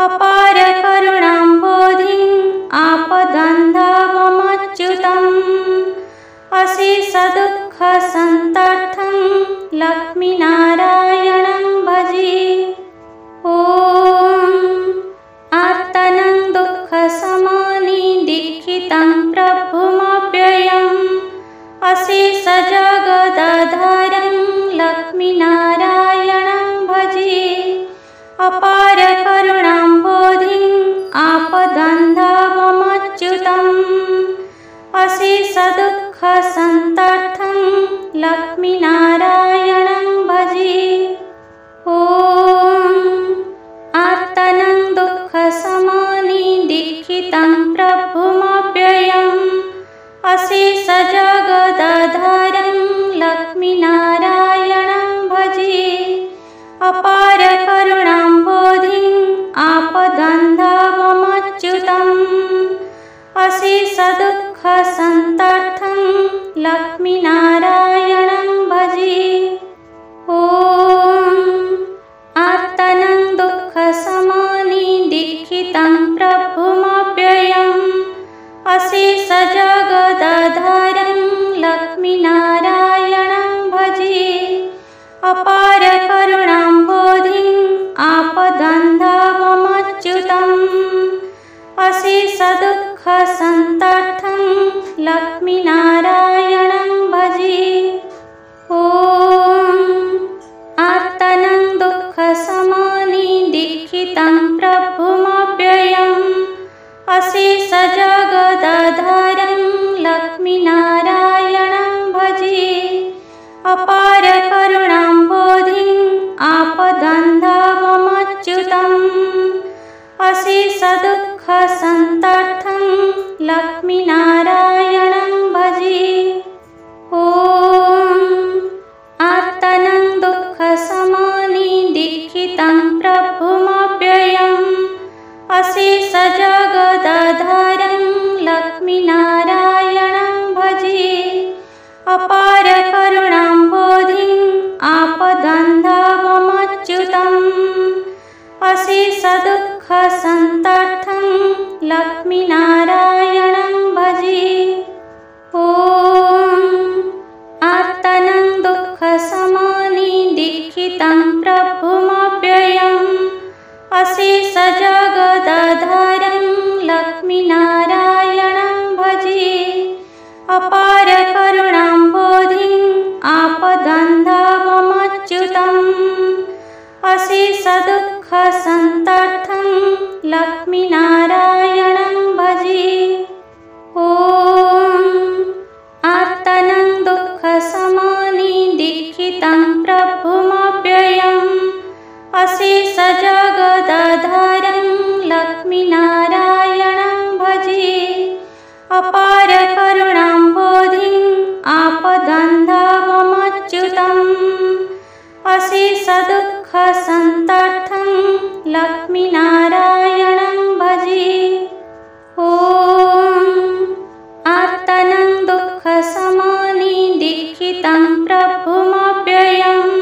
अपार करुणाम्बोधिं आपदन्धवमच्युतम् अशेष दुःखसन्तर्थं लक्ष्मीनारायणं भजे। ॐ आर्तनं दुःखसमनिदीक्षितं प्रभुमव्ययम् अशेष जगदाधारं लक्ष्मीनारायणं भजे। अपार करुणाम्बोधिं आपदन्धवमच्युतम् अशेष दुःखसन्तर्थं लक्ष्मीनारायणं भजे। ॐ आर्तनं दुःखसमनिदीक्षितं प्रभुमव्ययम् अशेष जगदाधारं लक्ष्मीनारायणं भजे। अपार करुणाम्बोधिं आपदन्धवमच्युतम् अशेष दुःखसन्तर्थं लक्ष्मीनारायणं भजे। ॐ आर्तनं दुःखसमनिदीक्षितं प्रभुमव्ययम् अशेष जगदाधारं लक्ष्मीनारायणं भजे। अपार करुणाम्बोधिं आपदन्धवमच्युतम् अशेष दुःखसन्तर्थं लक्ष्मीनारायणं भजे। ॐ आर्तनं दुःखसमनिदीक्षितं प्रभुमव्ययम् अशेष जगदाधारं लक्ष्मीनारायणं भजे। अपार करुणाम्बोधिं आपदन्धवमच्युतम् अशेष दुःखसन्तर्थं लक्ष्मीनारायणं भजे। ॐ आर्तनं दुःखसमनिदीक्षितं प्रभुमव्ययम् अशेष जगदाधारं लक्ष्मीनारायणं भजे। अपार करुणाम्बोधिं आपदन्धवमच्युतम् अशेष दुःखसन्तर्थं लक्ष्मीनारायणं भजे। ॐ आर्तनं दुःखसमनिदीक्षितं प्रभुमव्ययम् अशेष जगदाधारं लक्ष्मीनारायणं भजे। अपार करुणाम्बोधिं आपदन्धवमच्युतम् अशेष दुःखसन्तर्थं लक्ष्मीनारायणं भजे। ॐ आर्तनं दुःखसमनिदीक्षितं प्रभुमव्ययम् अशेष जगदाधारं लक्ष्मीनारायणं भजे। अपार करुणाम्बोधिं आपदन्धवमच्युतम् अशेष दुःखसन्तर्थं लक्ष्मीनारायणं भजे। ॐ आर्तनं दुःखसमनिदीक्षितं प्रभुमव्ययम्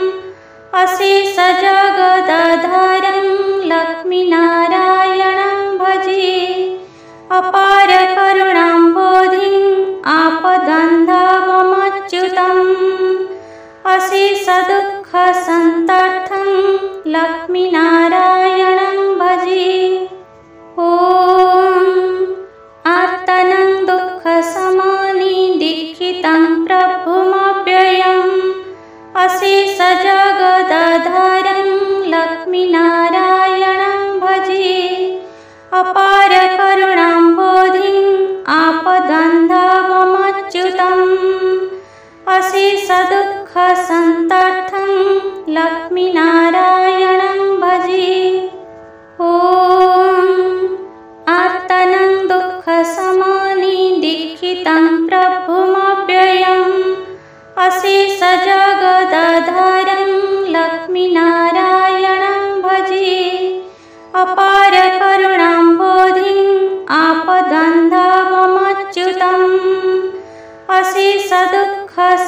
अशेष जगदाधारं लक्ष्मीनारायणं भजे। अपार करुणाम्बोधिं आपदन्धवमच्युतम् अशेष दुःखसन्तर्थं लक्ष्मीनारायणं भजे। ॐ आर्तनं दुःखसमनिदीक्षितं प्रभुमव्ययम् अशेष जगदाधारं लक्ष्मीनारायणं भजे। अपार करुणाम्बोधिं आपदन्धवमच्युतम् अशेष दुःखसन्तर्थं लक्ष्मीनारायणं भजे। ॐ आर्तनं दुःखसमनिदीक्षितं प्रभुमव्ययम् अशेष जगदाधारं लक्ष्मीनारायणं भजे। अपार करुणाम्बोधिं आपदन्धवमच्युतम् अशेष दुःखसन्तर्थं